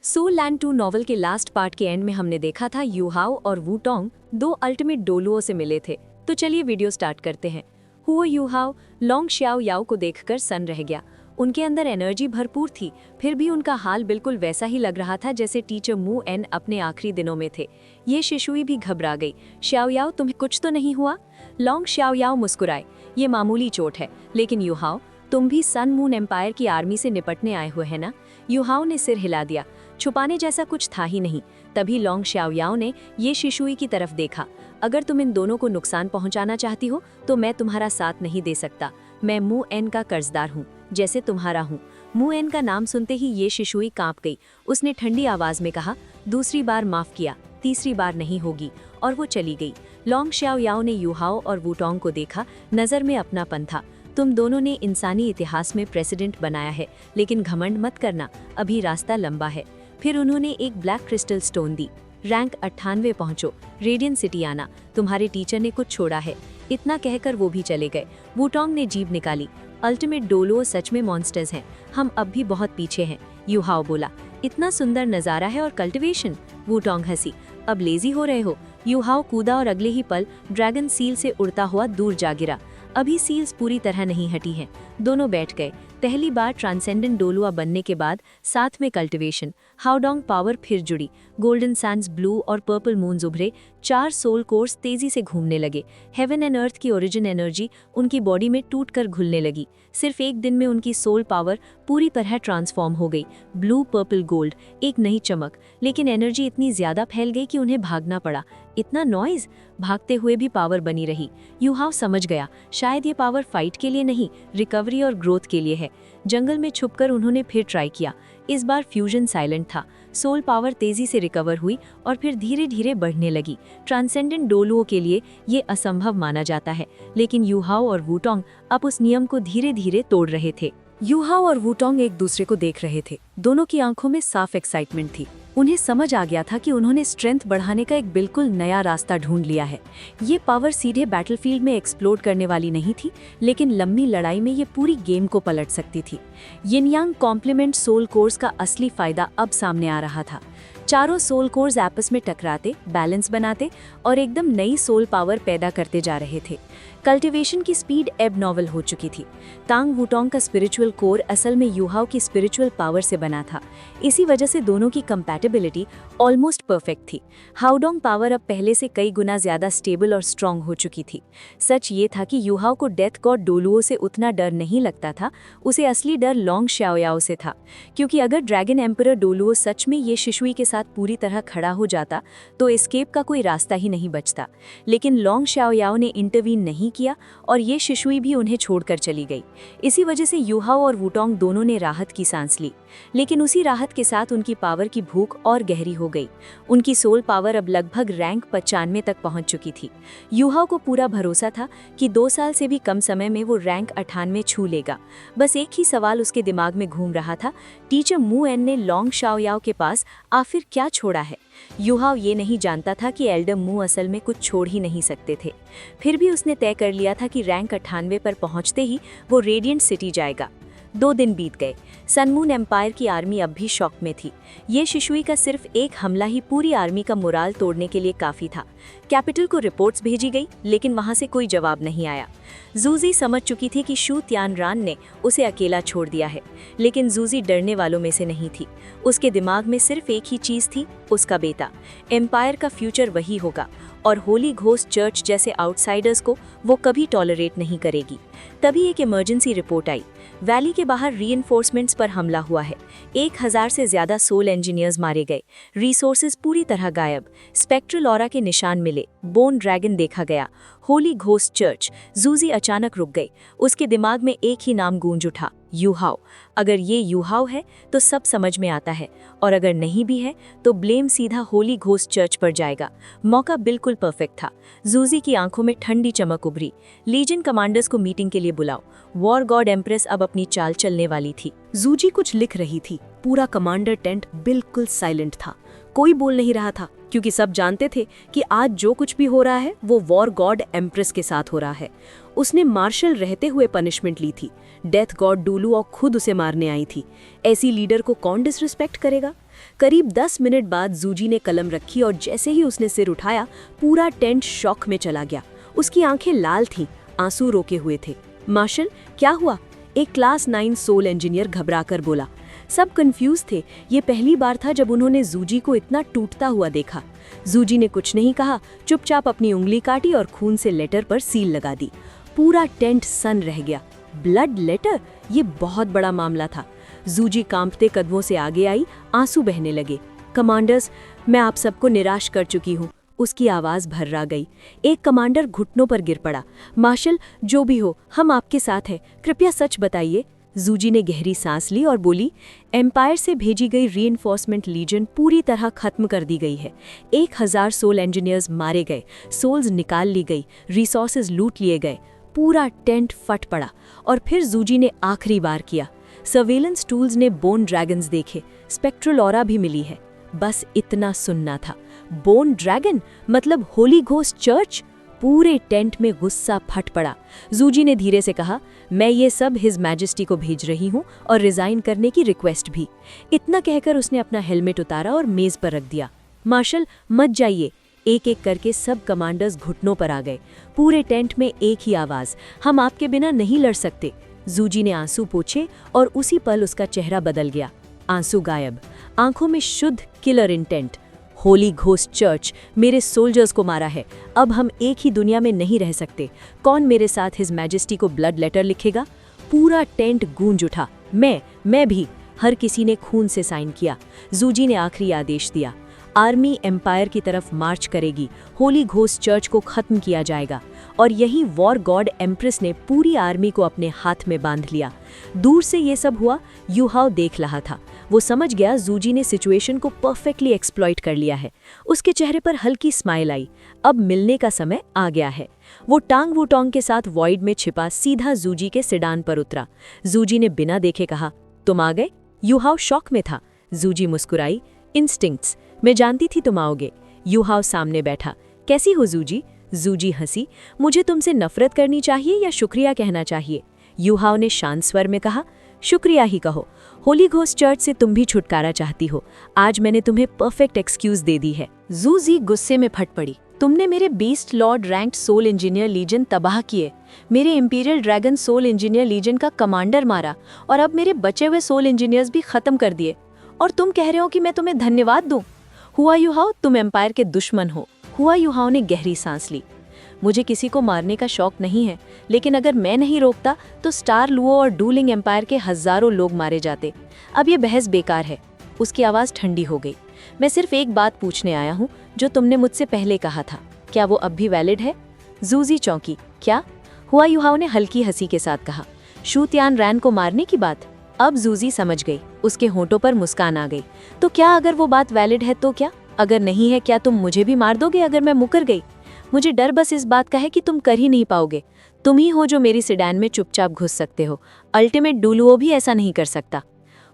Soul land 2 novel के last part के and में हमने देखा था यूहाओ और वूटोंग दो अल्टीमेट डोलुओं से मिले थे। तो चलिए वीडियो स्टार्ट करते हैं। हुओ यूहाओ लोंग श्याओ याओ को देखकर सन्न रह गया। उनके अंदर एनर्जी भरपूर थी, फिर भी उनका हाल बिल्कुल वैसा ही लग रहा था जैसे टीचर मू एन अपने आखिरी दिनों में थे। ये शिशुई भी घबरा गई। श्याओ याओ, तुम्हें कुछ तो नहीं हुआ? लोंग श्याओ याओ मुस्कुराए। ये मामूली चोट है, लेकिन यूहाओ तुम भी सन मून एम्पायर की आर्मी से निपटने आए हुए हैं ना? यूहाओ ने सिर हिला दिया। छुपाने जैसा कुछ था ही नहीं। तभी लोंग श्याओयाओ ने ये शिशुई की तरफ देखा। अगर तुम इन दोनों को नुकसान पहुंचाना चाहती हो तो मैं तुम्हारा साथ नहीं दे सकता। मैं मू एन का कर्जदार हूँ, जैसे तुम्हारा हूँ। मू एन का नाम सुनते ही ये शिशुई कांप गई। उसने ठंडी आवाज में कहा, दूसरी बार माफ किया, तीसरी बार नहीं होगी, और वो चली गई। लोंग श्याओयाओ ने यूहाओ और वूटोंग को देखा। नजर में अपनापन था। तुम दोनों ने इंसानी इतिहास में प्रेसिडेंट बनाया है, लेकिन घमंड मत करना, अभी रास्ता लंबा है। फिर उन्होंने एक ब्लैक क्रिस्टल स्टोन दी। रैंक 98 पहुंचो, रेडियन सिटी आना, तुम्हारे टीचर ने कुछ छोड़ा है। इतना कहकर वो भी चले गए। वूटोंग ने जीभ निकाली। अल्टीमेट डोलुओ सच में मॉन्स्टर्स हैं, हम अब भी बहुत पीछे हैं। यूहाओ बोला, इतना सुंदर नजारा है और कल्टिवेशन। वूटोंग हंसी, अब लेजी हो रहे हो। यूहाओ कूदा और अगले ही पल ड्रैगन सील से उड़ता हुआ दूर जा गिरा। अभी सील्स पूरी तरह नहीं हटी हैं। दोनों बैठ गए। पहली बार ट्रांसेंडेंट डोलुआ बनने के बाद साथ में कल्टिवेशन, हाउडोंग पावर फिर जुड़ी। गोल्डन सैंड्स, ब्लू और पर्पल मून्स उभरे। 4 सोल कोर्स तेजी से घूमने लगे। हेवन एंड अर्थ की ओरिजिन एनर्जी उनकी बॉडी में टूटकर घुलने लगी। सिर्फ एक दिन में उनकी सोल पावर पूरी तरह ट्रांसफॉर्म हो गई। ब्लू, पर्पल, गोल्ड, एक नई चमक। लेकिन एनर्जी इतनी ज्यादा फैल गई कि उन्हें भागना पड़ा। इतना नॉइज, भागते हुए भी पावर बनी रही। यूहाओ समझ गया, शायद ये पावर फाइट के लिए नहीं, रिकवरी और ग्रोथ के लिए है। जंगल में छुपकर उन्होंने फिर ट्राई किया। इस बार फ्यूजन साइलेंट था। सोल पावर तेजी से रिकवर हुई और फिर धीरे धीरे बढ़ने लगी। ट्रांसेंडेंट डोलुओं के लिए ये असंभव माना जाता है, लेकिन यूहाओ और वूटोंग अब उस नियम को धीरे धीरे तोड़ रहे थे। यूहाओ और वूटोंग एक दूसरे को देख रहे थे। दोनों की आंखों में साफ एक्साइटमेंट थी। उन्हें समझ आ गया था कि उन्होंने स्ट्रेंथ बढ़ाने का एक बिल्कुल नया रास्ता ढूंढ लिया है। ये पावर सीधे बैटलफील्ड में एक्सप्लोड करने वाली नहीं थी, लेकिन लंबी लड़ाई में ये पूरी गेम को पलट सकती थी। यिन यांग कॉम्प्लीमेंट सोल कोर्स का असली फायदा अब सामने आ रहा था। चारों सोल कोर्स आपस में टकराते, बैलेंस बनाते और एकदम नई सोल पावर पैदा करते जा रहे थे। कल्टीवेशन की स्पीड एबनॉर्मल हो चुकी थी। तांग वूटोंग का स्पिरिचुअल कोर असल में यूहाओ की स्पिरिचुअल पावर से बना था। इसी वजह से दोनों की कंपैटिबिलिटी ऑलमोस्ट परफेक्ट थी। हाउडोंग पावर अब पहले से कई गुना ज्यादा स्टेबल और स्ट्रांग हो चुकी थी। सच ये था कि यूहाओ को डेथ गॉड डोलुओ से उतना डर नहीं लगता था, उसे असली डर लोंग श्याओयाओ से था। क्योंकि अगर ड्रैगन एम्परर डोलुओ सच में ये शिशुई के साथ पूरी तरह खड़ा हो जाता तो एस्केप का कोई रास्ता ही नहीं बचता। लेकिन लोंग श्याओयाओ ने इंटरवीन नहीं किया और ये शिशुई भी उन्हें छोड़कर चली गई। इसी वजह से यूहाओ और वूटोंग दोनों ने राहत की सांस ली। लेकिन उसी राहत के साथ उनकी पावर की भूख और गहरी हो गई। उनकी सोल पावर अब लगभग रैंक 95 तक पहुंच चुकी थी। यूहाओ को पूरा भरोसा था कि 2 साल से भी कम समय में वो रैंक 98 छू लेगा। बस एक ही सवाल उसके दिमाग में घूम रहा था, टीचर मू एन ने लोंग श्याओयाओ के पास आखिर क्या छोड़ा है? यूहाओ ये नहीं जानता था कि एल्डर मू असल में कुछ छोड़ ही नहीं सकते थे। फिर भी उसने तय कर लिया था कि रैंक 98 पर पहुंचते ही वो रेडियंट सिटी जाएगा। 2 दिन बीत गए। सन मून एम्पायर की आर्मी अब भी शॉक में थी। ये शिशुई का सिर्फ एक हमला ही पूरी आर्मी का मोराल तोड़ने के लिए काफी था। कैपिटल को रिपोर्ट्स भेजी गई, लेकिन वहां से कोई जवाब नहीं आया। जूजी समझ चुकी थी कि शू त्यानरान ने उसे अकेला छोड़ दिया है, लेकिन जूजी डरने वालों में से नहीं थी। उसके दिमाग में सिर्फ एक ही चीज थी, उसका बेटा। एम्पायर का फ्यूचर वही होगा और होली घोस्ट चर्च जैसे आउटसाइडर्स को वो कभी टॉलरेट नहीं करेगी। तभी एक इमरजेंसी रिपोर्ट आई। वैली के बाहर रीइंफोर्समेंट्स पर हमला हुआ है। 1000 से ज्यादा सोल इंजीनियर्स मारे गए। रिसोर्सेज पूरी तरह गायब। स्पेक्ट्रल ऑरा के निशान मिले। बोन ड्रैगन देखा गया। Holi ghost church. जूजी अचानक रुक गई। उसके दिमाग में एक ही नाम गूंज उठा, यूहाओ। अगर ये यूहाओ है तो सब समझ में आता है, और अगर नहीं भी है तो ब्लेम सीधा होली घोस्ट चर्च पर जाएगा। मौका बिल्कुल परफेक्ट था। जूजी की आंखों में ठंडी चमक उभरी। लीजन कमांडर्स को मीटिंग के लिए बुलाओ। वॉर गॉड एम्प्रेस अब अपनी चाल चलने वाली थी। जूजी कुछ लिख रही थी। पूरा कमांडर टेंट बिल्कुल साइलेंट था। कोई बोल नहीं रहा था, क्योंकि सब जानते थे कि आज जो कुछ भी हो रहा है वो वॉर गॉड एम्प्रेस के साथ हो रहा है। उसने मार्शल रहते हुए पनिशमेंट ली थी। डेथ गॉड डोलुओ खुद उसे मारने आई थी। ऐसी लीडर को कौन डिसरिस्पेक्ट करेगा? करीब 10 मिनट बाद जूजी ने कलम रखी और जैसे ही उसने सिर उठाया पूरा टेंट शॉक में चला गया। उसकी आंखें लाल थीं, आंसू रोके हुए थे। मार्शल, क्या हुआ? एक क्लास 9 सोल इंजीनियर घबराकर बोला। सब कंफ्यूज थे। ये पहली बार था जब उन्होंने जूजी को इतना टूटता हुआ देखा। जूजी ने कुछ नहीं कहा, चुपचाप अपनी उंगली काटी और खून से लेटर पर सील लगा दी। पूरा टेंट सन रह गया। Blood letter? ये बहुत बड़ा मामला था। जूजी कांपते कदमों से आगे आई, आंसू बहने लगे। कमांडर्स, मैं आप सबको निराश कर चुकी हूँ। उसकी आवाज़ भर्रा गई। एक कमांडर घुटनों पर गिर पड़ा। मार्शल, जो भी हो, हम आपके साथ हैं, कृपया सच बताइए। जूजी ने गहरी सांस ली और बोली, एम्पायर से भेजी गई रीइंफोर्समेंट लीजन पूरी तरह खत्म कर दी गई है। 1000 सोल इंजीनियर्स मारे गए, सोल्स निकाल ली गई, रिसोर्सेज लूट लिए गए। पूरा टेंट फट पड़ा। और फिर जूजी ने आखिरी बार किया। सर्वेलेंस टूल्स ने बोन ड्रैगन्स देखे, स्पेक्ट्रल ऑरा भी मिली है। बस इतना सुनना था। बोन ड्रैगन मतलब होली घोस्ट चर्च? पूरे टेंट में गुस्सा फट पड़ा। जूजी ने धीरे से कहा, मैं ये सब हिज मैजेस्टी को भेज रही हूँ और रिजाइन करने की रिक्वेस्ट भी। इतना कहकर उसने अपना हेलमेट उतारा और मेज पर रख दिया। मार्शल, मत जाइए। एक एक करके सब कमांडर्स घुटनों पर आ गए। पूरे टेंट में एक ही आवाज़, हम आपके बिना नहीं लड़ सकते। जूजी ने आंसू पोंछे और उसी पल उसका चेहरा बदल गया। आंसू गायब, आंखों में शुद्ध killer intent. Holi ghost church मेरे सोल्जर्स को मारा है। अब हम एक ही दुनिया में नहीं रह सकते। कौन मेरे साथ हिज मैजेस्टी को ब्लड लेटर लिखेगा? पूरा टेंट गूंज उठा। मैं भी। हर किसी ने खून से साइन किया। जूजी ने आखिरी आदेश दिया, आर्मी एम्पायर की तरफ मार्च करेगी। होली घोस्ट चर्च को खत्म किया जाएगा। और यही वॉर गॉड एम्प्रेस ने पूरी आर्मी को अपने हाथ में बांध लिया। दूर से ये सब हुआ, यूहाओ देख रहा था। वो समझ गया जूजी ने सिचुएशन को परफेक्टली एक्सप्लॉइट कर लिया है। उसके चेहरे पर हल्की स्माइल आई। अब मिलने का समय आ गया है। वो टांग वूटोंग के साथ वॉइड में छिपा सीधा जूजी के सिडान पर उतरा। जूजी ने बिना देखे कहा, तुम आ गए? यूहाओ शॉक में था। जूजी मुस्कुराई, इंस्टिंक्ट्स, मैं जानती थी तुम आओगे। यूहाओ सामने बैठा, कैसी हो जूजी? जूजी हंसी, मुझे तुमसे नफरत करनी चाहिए या शुक्रिया कहना चाहिए? यूहाओ ने शांत स्वर में कहा, शुक्रिया ही कहो। होली घोस्ट चर्च से तुम भी छुटकारा चाहती हो। आज मैंने तुम्हें परफेक्ट एक्सक्यूज दे दी है। जूजी गुस्से में फट पड़ी, तुमने मेरे beast lord ranked soul engineer legion तबाह किए, मेरे imperial dragon soul engineer legion का कमांडर मारा और अब मेरे बचे हुए सोल इंजीनियर्स भी खत्म कर दिए। और तुम कह रहे हो कि मैं तुम्हें धन्यवाद दूं? हुआ यूहाओ, तुम एम्पायर के दुश्मन हो। हुआ यूहाओ ने गहरी सांस ली। मुझे किसी को मारने का शौक नहीं है, लेकिन अगर मैं नहीं रोकता तो स्टार लुओ और डूलिंग एम्पायर के हजारों लोग मारे जाते। अब ये बहस बेकार है। उसकी आवाज़ ठंडी हो गई। मैं सिर्फ एक बात पूछने आया हूँ, जो तुमने मुझसे पहले कहा था, क्या वो अब भी वैलिड है? जूजी चौंकी, क्या? हुआ यूहाओ ने हल्की हंसी के साथ कहा, शू तियान रैन को मारने की बात? अब जूजी समझ गई। उसके होंठों पर मुस्कान आ गई। तो क्या अगर वो बात वैलिड है तो क्या? अगर नहीं है, क्या तुम मुझे भी मार दोगे अगर मैं मुकर गई? मुझे डर बस इस बात का है कि तुम कर ही नहीं पाओगे। तुम ही हो जो मेरी सिडान में चुपचाप घुस सकते हो। अल्टीमेट डुलुओ भी ऐसा नहीं कर सकता।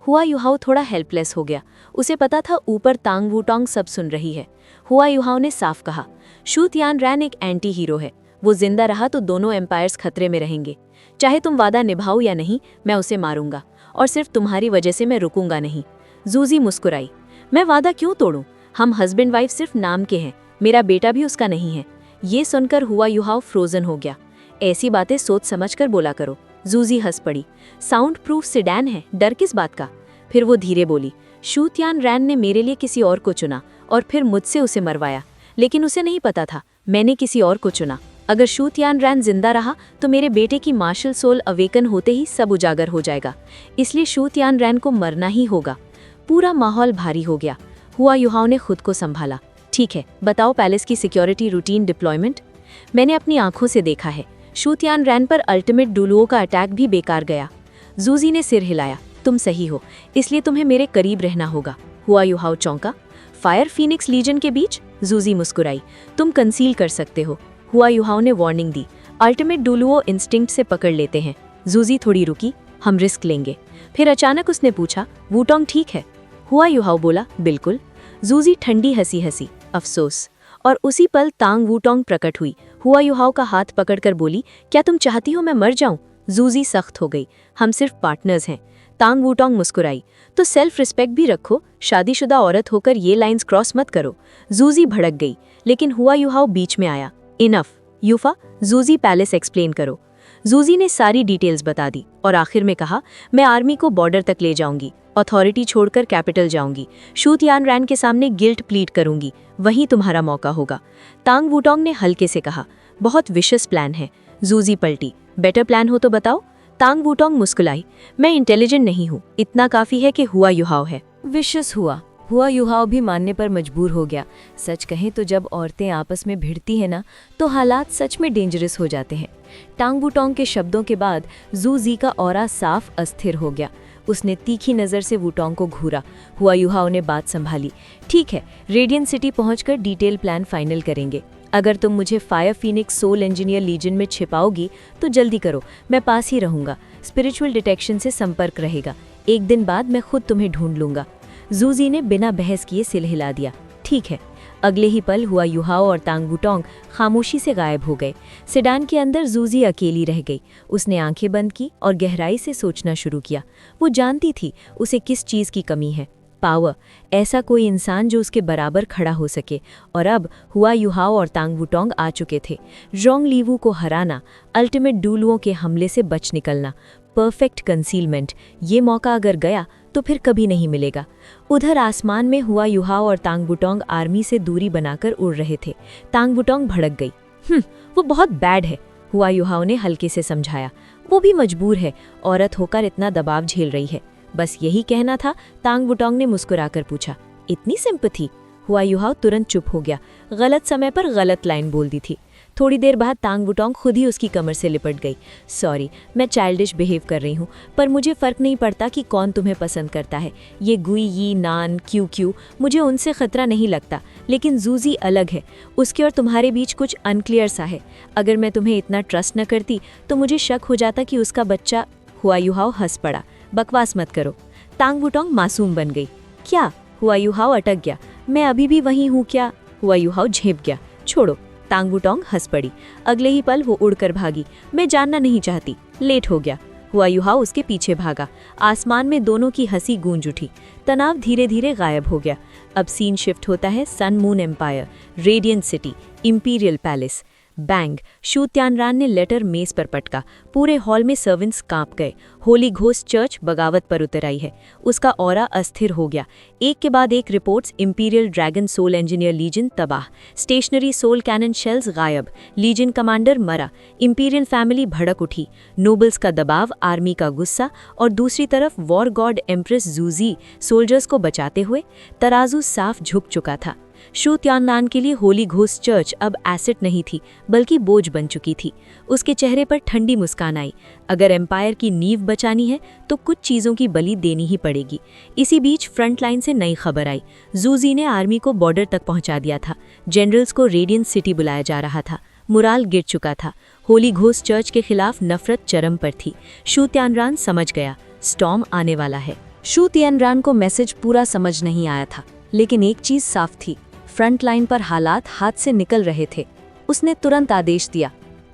हुआ यूहाओ थोड़ा हेल्पलेस हो गया। उसे पता था ऊपर तांग वूटोंग सब सुन रही है। हुआ यूहाओ ने साफ कहा, शू तियान रैन एक एंटी हीरो है। वो जिंदा रहा तो दोनों एम्पायर्स खतरे में रहेंगे। चाहे तुम वादा निभाओ या नहीं, मैं उसे मारूंगा और सिर्फ तुम्हारी वजह से मैं रुकूंगा नहीं। जूजी मुस्कुराई, मैं वादा क्यों तोड़ूं? हम हस्बैंड वाइफ सिर्फ नाम के हैं। मेरा बेटा भी उसका नहीं है। ये सुनकर हुआ यूहाओ फ्रोजन हो गया। ऐसी बातें सोच समझकर बोला करो। जूजी हंस पड़ी, साउंड प्रूफ सिडान है, डर किस बात का? फिर वो धीरे बोली, शू तियान रैन ने मेरे लिए किसी और को चुना और फिर मुझसे उसे मरवाया, लेकिन उसे नहीं पता था मैंने किसी और को चुना। अगर शू तियान रैन जिंदा रहा तो मेरे बेटे की मार्शल सोल अवेकन होते ही सब उजागर हो जाएगा। इसलिए शू तियान रैन को मरना ही होगा। पूरा माहौल भारी हो गया। हुआ यूहाओ ने खुद को संभाला, ठीक है, बताओ पैलेस की सिक्योरिटी रूटीन डिप्लॉयमेंट। मैंने अपनी आंखों से देखा है। शू तियान रैन पर अल्टीमेट डुलुओ का अटैक भी बेकार गया। जूजी ने सिर हिलाया, तुम सही हो, इसलिए तुम्हें मेरे करीब रहना होगा। हुआ यूहाओ चौंका, फायर फीनिक्स लीजन के बीच? जूजी मुस्कुराई, तुम कंसील कर सकते हो। हुआ यूहाओ ने वार्निंग दी, अल्टीमेट डुलुओ इंस्टिंक्ट से पकड़ लेते हैं। जूजी थोड़ी रुकी, हम रिस्क लेंगे। फिर अचानक उसने पूछा, वूटोंग ठीक है? हुआ यूहाओ बोला, बिल्कुल। जूजी ठंडी हंसी हंसी, अफसोस। और उसी पल तांग वूटोंग प्रकट हुई। हुआ यूहाओ का हाथ पकड़कर बोली, क्या तुम चाहती हो मैं मर जाऊं? जूजी सख्त हो गई, हम सिर्फ पार्टनर्स हैं। तांग वूटोंग मुस्कुराई। तो सेल्फ रिस्पेक्ट भी रखो, शादीशुदा औरत होकर ये लाइंस क्रॉस मत करो। जूजी भड़क गई, लेकिन हुआ यूहाओ बीच में आया। इनफ, यूफा, जूजी पैलेस एक्सप्लेन करो। जूजी ने सारी डिटेल्स बता दी और आखिर में कहा, मैं आर्मी को बॉर्डर तक ले जाऊंगी, अथॉरिटी छोड़कर कैपिटल जाऊंगी, शू तियानरैन के सामने गिल्ट प्लीड करूंगी, वहीं तुम्हारा मौका होगा। तांग वूटोंग ने हल्के से कहा, बहुत विशेष प्लान है। जूजी पलटी, बेटर प्लान हो तो बताओ। तांग वूटोंग मुस्कुराई, मैं इंटेलिजेंट नहीं हूँ, इतना काफी है कि हुआ यूहाओ है। विशेष हुआ यूहाओ भी मानने पर मजबूर हो गया। सच कहें तो जब औरतें आपस में भिड़ती हैं ना, तो हालात सच में डेंजरस हो जाते हैं। तांग वूटोंग के शब्दों के बाद जूजी का ऑरा साफ अस्थिर हो गया। उसने तीखी नज़र से वूटोंग को घूरा। हुआ यूहाओ ने बात संभाली, ठीक है, रेडियंट सिटी पहुंचकर डिटेल प्लान फाइनल करेंगे। अगर तुम मुझे fire phoenix soul engineer legion में छिपाओगी तो जल्दी करो, मैं पास ही रहूंगा। स्पिरिचुअल डिटेक्शन से संपर्क रहेगा। एक दिन बाद मैं खुद तुम्हें ढूंढ लूंगा। जूजी ने बिना बहस किए सिर हिला दिया, ठीक है। अगले ही पल हुआ यूहाओ और तांग वूटोंग खामोशी से गायब हो गए। सेडान के अंदर जूजी अकेली रह गई। उसने आंखें बंद की और गहराई से सोचना शुरू किया। वो जानती थी उसे किस चीज़ की कमी है, पावर, ऐसा कोई इंसान जो उसके बराबर खड़ा हो सके। और अब हुआ यूहाओ और तांग वूटोंग आ चुके थे। जोंग लीवू को हराना, अल्टीमेट डुलुओं के हमले से बच निकलना, परफेक्ट कंसीलमेंट। ये मौका अगर गया तो फिर कभी नहीं मिलेगा। उधर आसमान में हुआ यूहाओ और तांग वूटोंग आर्मी से दूरी बनाकर उड़ रहे थे। तांग वूटोंग भड़क गई, वो बहुत बैड है। हुआ यूहाओ ने हल्के से समझाया, वो भी मजबूर है, औरत होकर इतना दबाव झेल रही है। बस यही कहना था। तांग वूटोंग ने मुस्कुराकर पूछा, इतनी सिंपैथी? हुआ यूहाओ तुरंत चुप हो गया। गलत समय पर गलत लाइन बोल दी थी। थोड़ी देर बाद तांग वूटोंग खुद ही उसकी कमर से लिपट गई। सॉरी, मैं चाइल्डिश बिहेव कर रही हूँ, पर मुझे फ़र्क नहीं पड़ता कि कौन तुम्हें पसंद करता है। ये गुई यी नान क्यू मुझे उनसे ख़तरा नहीं लगता, लेकिन जूजी अलग है। उसके और तुम्हारे बीच कुछ अनक्लियर सा है। अगर मैं तुम्हें इतना ट्रस्ट न करती तो मुझे शक हो जाता कि उसका बच्चा। हुआ यूहाओ हंस पड़ा, बकवास मत करो। तांग वूटोंग मासूम बन गई। क्या? हुआ यूहाओ अटक गया। मैं अभी भी वही हूँ क्या? हुआ यूहाओ झेप गया। छोड़ो। तांग वूटोंग हंस पड़ी। अगले ही पल वो उड़कर भागी। मैं जानना नहीं चाहती, लेट हो गया। हुआ यूहाओ उसके पीछे भागा। आसमान में दोनों की हंसी गूंज उठी। तनाव धीरे धीरे गायब हो गया। अब सीन शिफ्ट होता है sun moon empire, radiant city, imperial palace. Bang, Shu Tianran ने लेटर मेज पर पटका। पूरे हॉल में सर्वेंट्स कांप गए। होली घोस्ट चर्च बगावत पर उतर आई है। उसका ऑरा अस्थिर हो गया। एक के बाद एक reports. Imperial dragon soul engineer legion तबाह, स्टेशनरी सोल कैनन शेल्स गायब, लीजन कमांडर मरा। इंपीरियल फैमिली भड़क उठी। नोबल्स का दबाव, आर्मी का गुस्सा, और दूसरी तरफ वॉर गॉड एम्प्रेस जूजी सोल्जर्स को बचाते हुए। तराजू साफ झुक चुका था। शू तियानरैन के लिए होली घोस्ट चर्च अब एसेट नहीं थी, बल्कि बोझ बन चुकी थी। उसके चेहरे पर ठंडी मुस्कान आई। अगर एम्पायर की नींव बचानी है तो कुछ चीज़ों की बलि देनी ही पड़ेगी। इसी बीच फ्रंट लाइन से नई खबर आई। जूजी ने आर्मी को बॉर्डर तक पहुंचा दिया था। जनरल्स को रेडियंट सिटी बुलाया जा रहा था। मुराल गिर चुका था। होली घोस्ट चर्च के खिलाफ नफरत चरम पर थी। शू तियानरैन समझ गया, स्टॉर्म आने वाला है। शू तियानरैन को मैसेज पूरा समझ नहीं आया था, लेकिन एक चीज़ साफ थी, फ्रंट लाइन पर हालात हाथ से निकल रहे थे। उसने तुरंत आदेश दिया,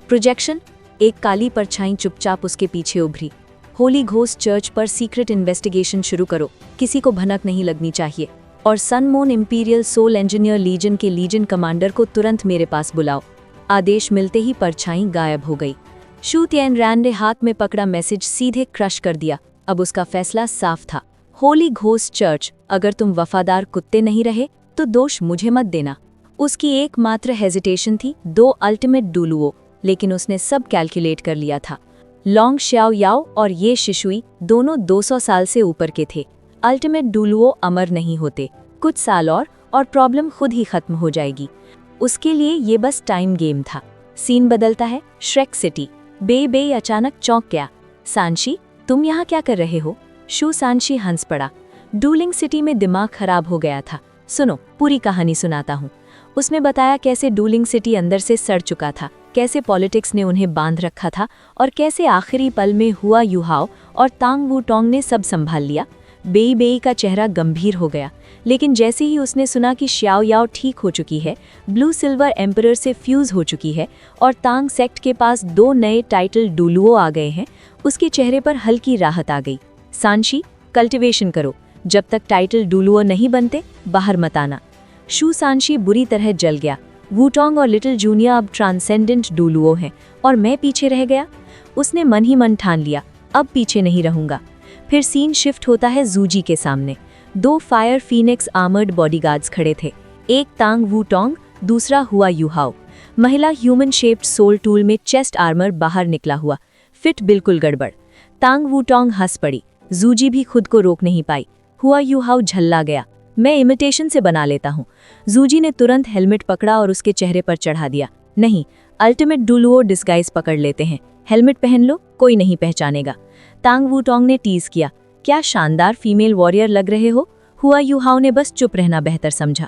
प्रोजेक्शन। एक काली परछाई चुपचाप उसके पीछे उभरी। होली घोस्ट चर्च पर सीक्रेट इन्वेस्टिगेशन शुरू करो, किसी को भनक नहीं लगनी चाहिए। और sun moon imperial soul engineer legion के लीजन कमांडर को तुरंत मेरे पास बुलाओ। आदेश मिलते ही परछाई गायब हो गई। शू तियानरैन ने हाथ में पकड़ा मैसेज सीधे क्रश कर दिया। अब उसका फैसला साफ था। होली घोस्ट चर्च, अगर तुम वफादार कुत्ते नहीं रहे तो दोष मुझे मत देना। उसकी एकमात्र हेजिटेशन थी 2 अल्टीमेट डुलुओ, लेकिन उसने सब कैलकुलेट कर लिया था। लॉन्ग श्याओ याओ और ये शिशुई दोनों 200 साल से ऊपर के थे। अल्टीमेट डुलुओ अमर नहीं होते, कुछ साल और प्रॉब्लम खुद ही खत्म हो जाएगी। उसके लिए ये बस टाइम गेम था। सीन बदलता है श्रेक सिटी। बे अचानक चौंक गया। सांशी, तुम यहाँ क्या कर रहे हो? शू सांशी हंस पड़ा। डूलिंग सिटी में दिमाग खराब हो गया था। सुनो, पूरी कहानी सुनाता हूँ। उसने बताया कैसे डूलिंग सिटी अंदर से सड़ चुका था, कैसे पॉलिटिक्स ने उन्हें बांध रखा था, और कैसे आखिरी पल में हुआ यूहाओ और तांग वूटोंग ने सब संभाल लिया। बेई का चेहरा गंभीर हो गया, लेकिन जैसे ही उसने सुना कि श्याओ याओ ठीक हो चुकी है, ब्लू सिल्वर एम्परर से फ्यूज हो चुकी है और तांग सेक्ट के पास 2 नए टाइटल डुलुओ आ गए हैं, उसके चेहरे पर हल्की राहत आ गई। सांशी, कल्टीवेशन करो, जब तक टाइटल डुलुओ नहीं बनते बाहर मत आना। शू सांशी बुरी तरह जल गया। वूटोंग और लिटिल जूनियर अब ट्रांसेंडेंट डुलुओ हैं और मैं पीछे रह गया। उसने मन ही मन ठान लिया, अब पीछे नहीं रहूंगा। फिर सीन शिफ्ट होता है जूजी के सामने। 2 फायर फीनिक्स आर्मर्ड बॉडीगार्ड्स खड़े थे, एक तांग वूटोंग, दूसरा हुआ यूहाओ। महिला ह्यूमन शेप्ड सोल टूल में चेस्ट आर्मर बाहर निकला हुआ, फिट बिल्कुल गड़बड़। तांग वूटोंग हंस पड़ी, जूजी भी खुद को रोक नहीं पाई। हुआ यूहाओ झल्ला गया, मैं इमिटेशन से बना लेता हूँ। जूजी ने तुरंत हेलमेट पकड़ा और उसके चेहरे पर चढ़ा दिया। नहीं, अल्टीमेट डुलुओ डिस्गाइज पकड़ लेते हैं, हेलमेट पहन लो, कोई नहीं पहचानेगा। तांग वूटोंग ने टीज किया, क्या शानदार फीमेल वॉरियर लग रहे हो। हुआ यूहाओ ने बस चुप रहना बेहतर समझा।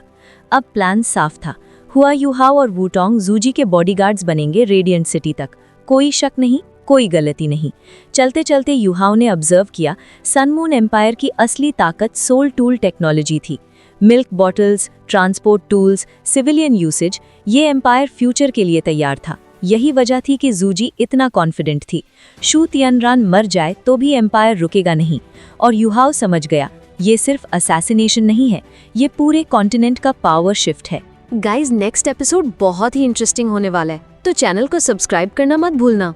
अब प्लान साफ था, हुआ यूहाओ और वूटोंग जूजी के बॉडीगार्ड्स बनेंगे रेडिएंट सिटी तक। कोई शक नहीं, कोई गलती नहीं। चलते चलते यूहाओ ने ऑब्जर्व किया, सनमून एम्पायर की असली ताकत सोल टूल टेक्नोलॉजी थी। Milk bottles, transport tools, civilian usage, ये एम्पायर फ्यूचर के लिए तैयार था। यही वजह थी कि जूजी इतना कॉन्फिडेंट थी। शू तियानरान मर जाए तो भी एम्पायर रुकेगा नहीं। और यूहाओ समझ गया, ये सिर्फ असैसिनेशन नहीं है, ये पूरे कॉन्टिनेंट का पावर शिफ्ट है। गाइज, नेक्स्ट एपिसोड बहुत ही इंटरेस्टिंग होने वाला है, तो चैनल को सब्सक्राइब करना मत भूलना।